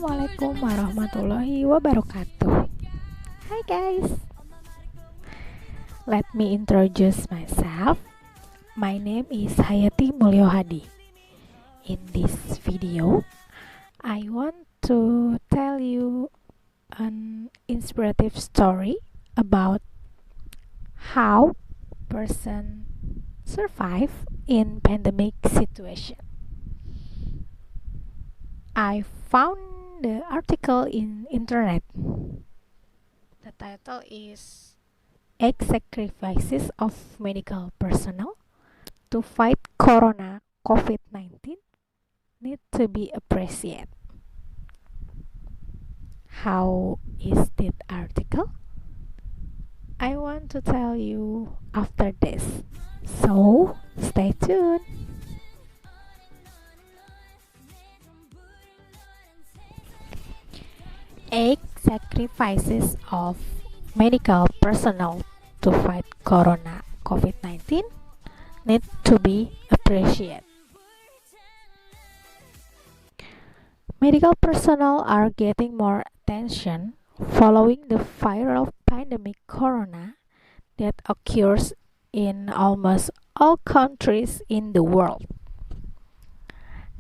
Assalamualaikum warahmatullahi wabarakatuh. Hi guys, let me introduce myself. My name is Hayati Mulyohadi. In this video, I want to tell you an inspirative story about how person survive in pandemic situation. I found the article in internet. The title is Eight Sacrifices of Medical Personnel to Fight Corona Covid-19 Need to be Appreciated. How is that article? I want to tell you after this. So, stay tuned. Eight sacrifices of medical personnel to fight corona COVID-19 need to be appreciated. Medical personnel are getting more attention following the viral pandemic corona that occurs in almost all countries in the world.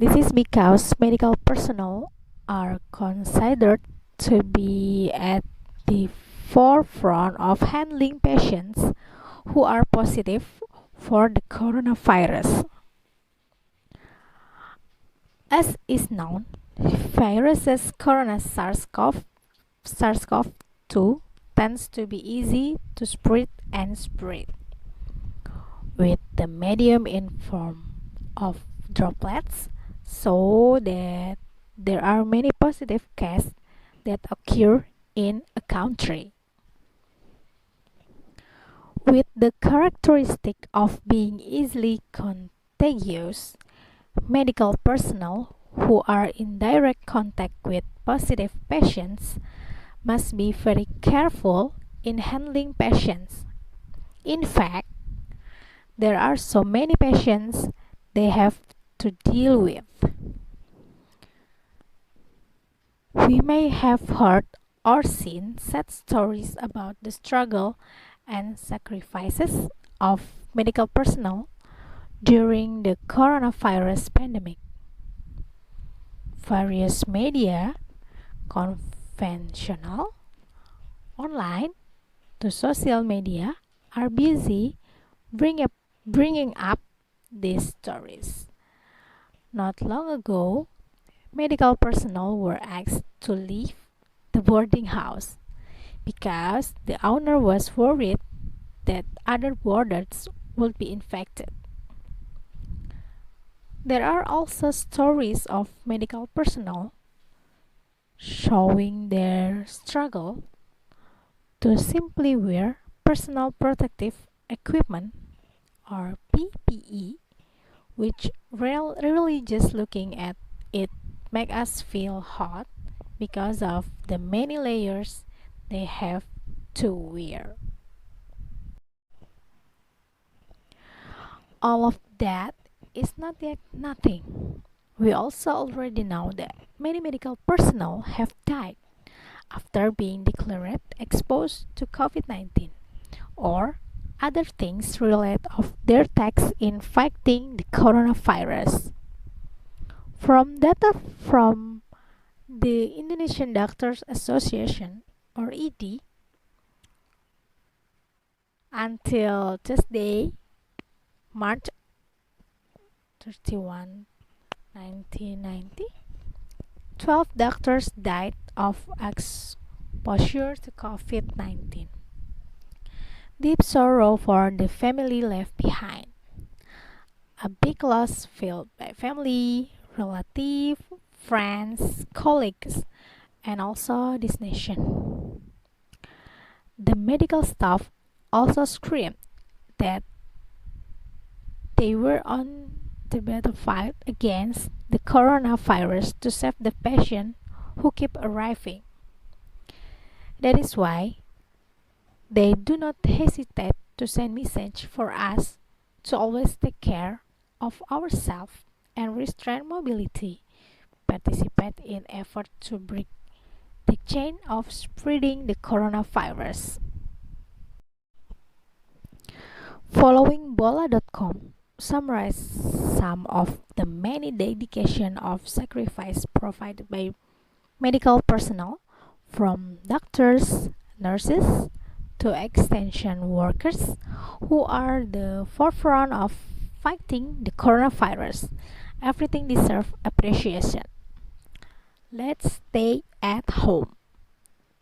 This is because medical personnel are considered to be at the forefront of handling patients who are positive for the coronavirus. As is known, viruses corona SARS-CoV-2 tends to be easy to spread and spread, with the medium in form of droplets, so that there are many positive cases that occur in a country. With the characteristic of being easily contagious, medical personnel who are in direct contact with positive patients must be very careful in handling patients. In fact, there are so many patients they have to deal with. We may have heard or seen sad stories about the struggle and sacrifices of medical personnel during the coronavirus pandemic. Various media, conventional, online, to social media, are busy bringing up these stories. Not long ago, medical personnel were asked to leave the boarding house because the owner was worried that other boarders would be infected. There are also stories of medical personnel showing their struggle to simply wear personal protective equipment or PPE, which really just looking at it make us feel hot because of the many layers they have to wear. All of that is not yet nothing. We also already know that many medical personnel have died after being declared exposed to COVID-19 or other things related of their tasks in fighting the coronavirus. From data from the Indonesian Doctors Association or ED, until Tuesday, March 31, 1990, 12 doctors died of exposure to COVID-19. Deep sorrow for the family left behind. A big loss felt by family, relatives, friends, colleagues, and also this nation. The medical staff also screamed that they were on the battlefield against the coronavirus to save the patient who keep arriving. That is why they do not hesitate to send message for us to always take care of ourselves and restrain mobility, participate in effort to break the chain of spreading the coronavirus. Following Bola.com summarizes some of the many dedication of sacrifice provided by medical personnel, from doctors, nurses, to extension workers who are the forefront of fighting the coronavirus. Everything deserves appreciation. Let's stay at home.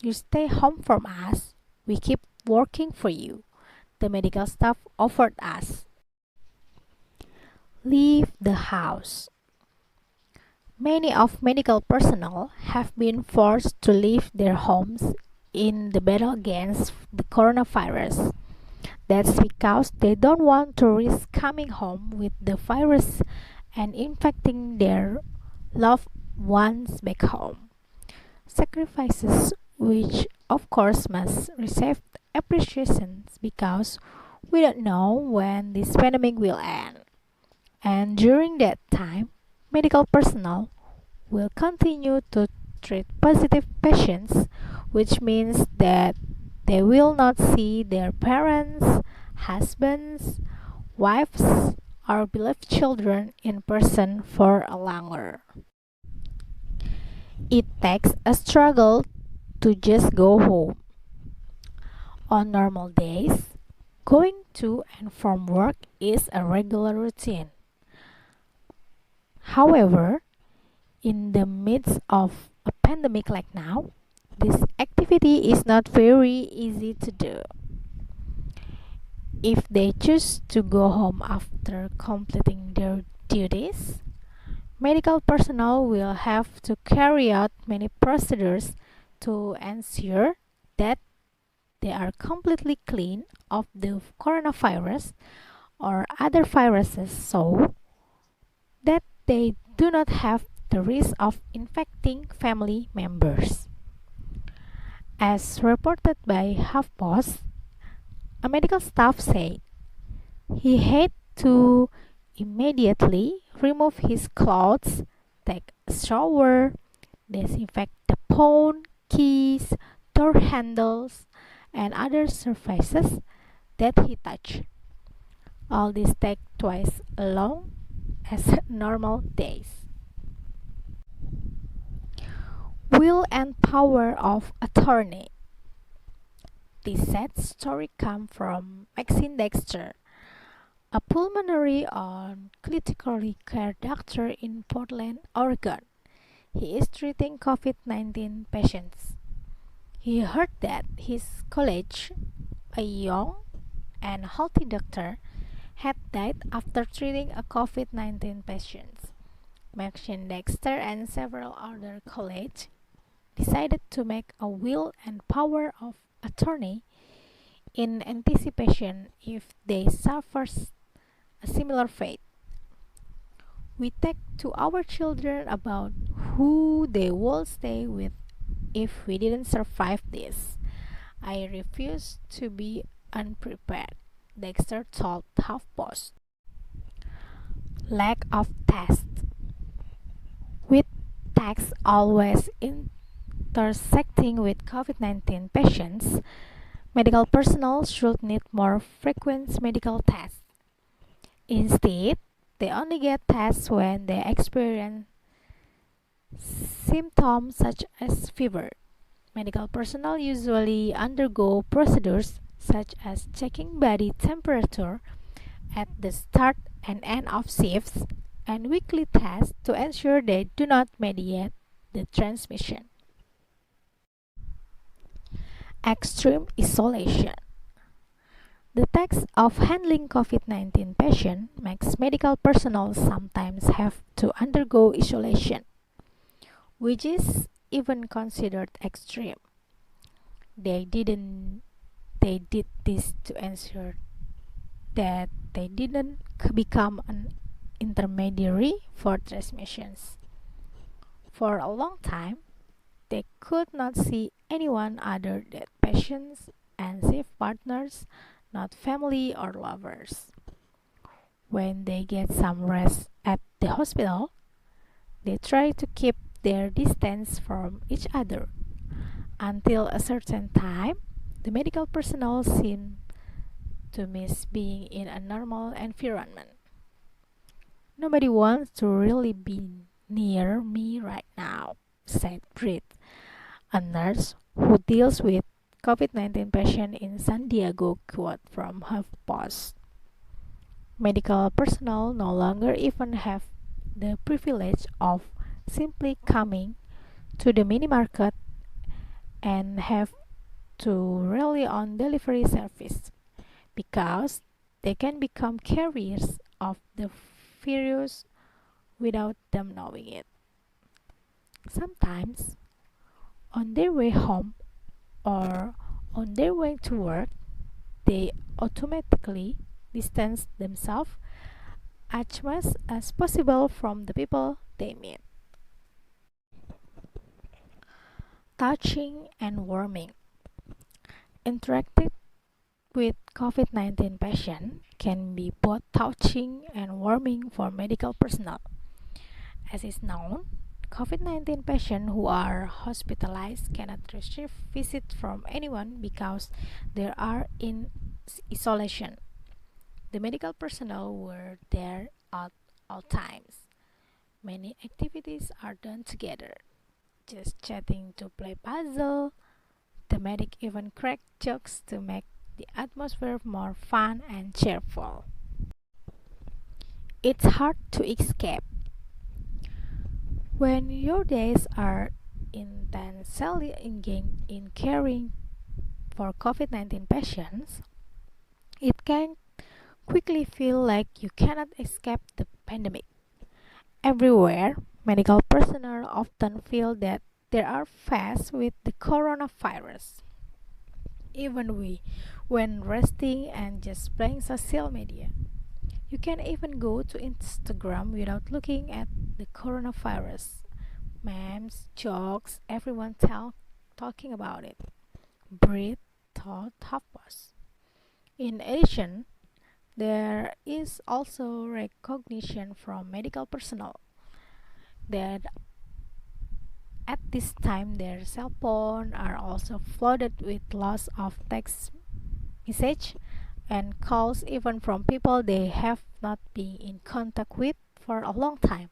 You stay home from us, we keep working for you, the medical staff offered us. Leave the house. Many of medical personnel have been forced to leave their homes in the battle against the coronavirus. That's because they don't want to risk coming home with the virus and infecting their loved ones back home. Sacrifices which of course must receive appreciation because we don't know when this pandemic will end. And during that time, medical personnel will continue to treat positive patients, which means that they will not see their parents, husbands, wives, or beloved children in person for a longer. It takes a struggle to just go home. On normal days, going to and from work is a regular routine. However, in the midst of a pandemic like now, this activity is not very easy to do. If they choose to go home after completing their duties, medical personnel will have to carry out many procedures to ensure that they are completely clean of the coronavirus or other viruses so that they do not have the risk of infecting family members. As reported by HuffPost, a medical staff said he had to immediately remove his clothes, take a shower, disinfect the phone, keys, door handles, and other surfaces that he touched. All this takes twice as long as normal days. Will and power of attorney. This sad story comes from Maxine Dexter, a pulmonary and critical care doctor in Portland, Oregon. He is treating COVID-19 patients. He heard that his colleague, a young and healthy doctor, had died after treating a COVID-19 patient. Maxine Dexter and several other colleagues decided to make a will and power of attorney in anticipation if they suffer a similar fate. We talk to our children about who they will stay with if we didn't survive this. I refuse to be unprepared, Dexter told HuffPost. Lack of tests. With tests always intersecting with COVID-19 patients, medical personnel should need more frequent medical tests. Instead, they only get tests when they experience symptoms such as fever. Medical personnel usually undergo procedures such as checking body temperature at the start and end of shifts and weekly tests to ensure they do not mediate the transmission. Extreme isolation. The task of handling COVID-19 patients makes medical personnel sometimes have to undergo isolation, which is even considered extreme. They did this to ensure that they didn't become an intermediary for transmissions. For a long time, they could not see anyone other than patients and safe partners, not family or lovers. When they get some rest at the hospital, they try to keep their distance from each other. Until a certain time, the medical personnel seem to miss being in a normal environment. "Nobody wants to really be near me right now," said Brit, a nurse who deals with COVID-19 patients in San Diego. Quote from HuffPost. Medical personnel no longer even have the privilege of simply coming to the mini market and have to rely on delivery service because they can become carriers of the virus without them knowing it. Sometimes, on their way home or on their way to work, they automatically distance themselves as much as possible from the people they meet. Touching and warming. Interacting with COVID-19 patients can be both touching and warming for medical personnel. As is known, COVID-19 patients who are hospitalized cannot receive visits from anyone because they are in isolation. The medical personnel were there at all times. Many activities are done together, just chatting to play puzzle. The medic even cracked jokes to make the atmosphere more fun and cheerful. It's hard to escape. When your days are intensely engaged in caring for COVID-19 patients, it can quickly feel like you cannot escape the pandemic. Everywhere, medical personnel often feel that they are faced with the coronavirus. Even when resting and just playing social media. You can even go to Instagram without looking at the coronavirus. Memes, jokes, everyone talking about it. Breathe, thought, HuffPost. In addition, there is also recognition from medical personnel that at this time their cell phones are also flooded with lots of text message and calls even from people they have not been in contact with for a long time,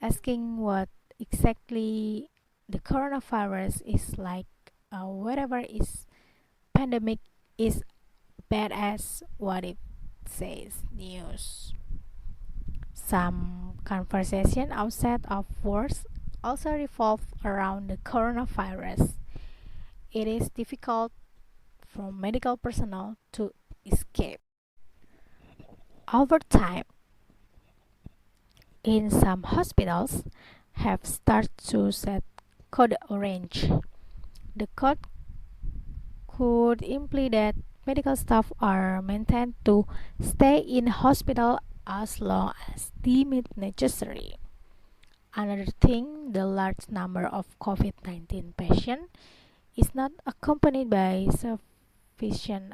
asking what exactly the coronavirus is like, whatever is pandemic is bad as what it says news. Some conversation outside of work also revolve around the coronavirus. It is difficult for medical personnel to escape. Over time, in some hospitals have started to set code orange. The code could imply that medical staff are maintained to stay in hospital as long as deemed necessary. Another thing, the large number of COVID-19 patients is not accompanied by sufficient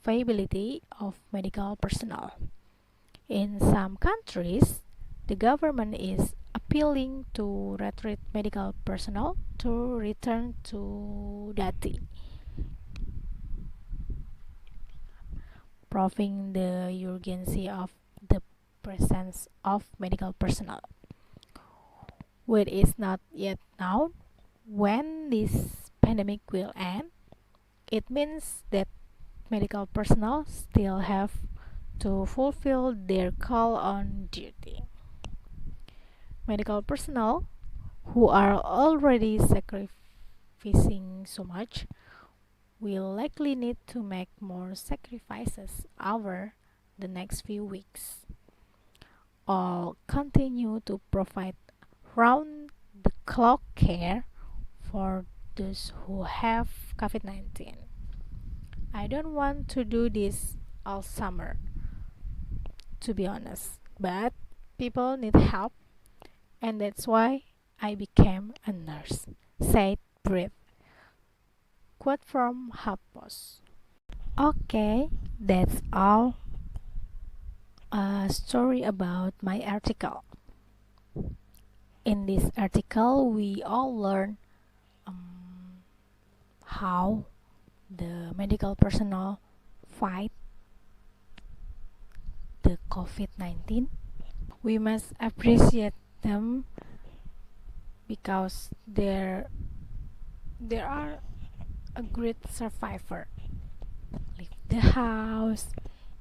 availability of medical personnel. In some countries, the government is appealing to retreat medical personnel to return to duty, proving the urgency of the presence of medical personnel. While it is not yet known when this pandemic will end, it means that medical personnel still have to fulfill their call on duty. Medical personnel who are already sacrificing so much will likely need to make more sacrifices over the next few weeks or continue to provide round the clock care for those who have COVID-19. I don't want to do this all summer, to be honest, but people need help, and that's why I became a nurse, said Brit. Quote from HuffPost. Okay, that's all a story about my article. In this article, we all learn how the medical personnel fight the COVID-19. We must appreciate them because they are a great survivor. Leave the house.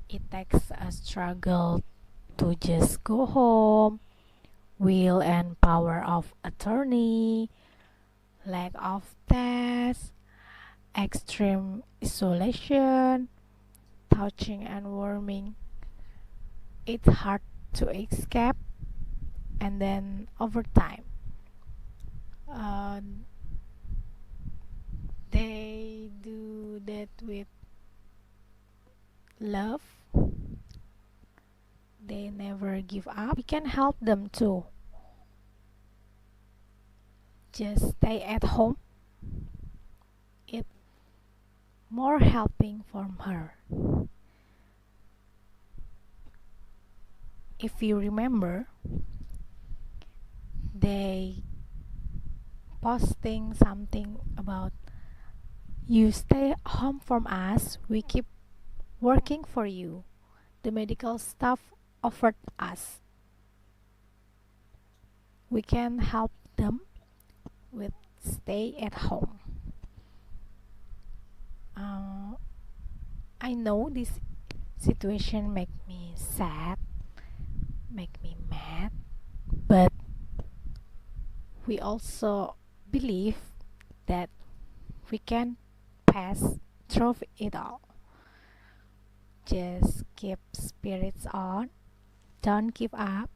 It takes a struggle to just go home. Will and power of attorney, lack of tests, extreme isolation, touching and warming. It's hard to escape, and then over time, uh, they do that with love. They never give up. We can help them too. Just stay at home. It's more helping from her. If you remember, they posting something about you stay home from us, we keep working for you. The medical staff offered us. We can help them with stay at home. I know this situation make me sad, make me mad, but we also believe that we can pass through it all. Just keep spirits on, don't give up,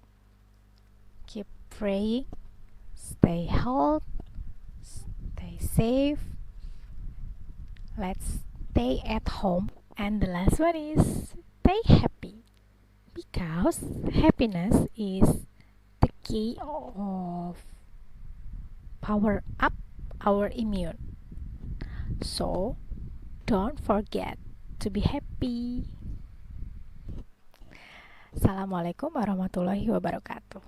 keep praying, stay healthy, stay safe. Let's stay at home. And the last one is stay happy, because happiness is the key of power up our immune. So don't forget to be happy. Assalamualaikum warahmatullahi wabarakatuh.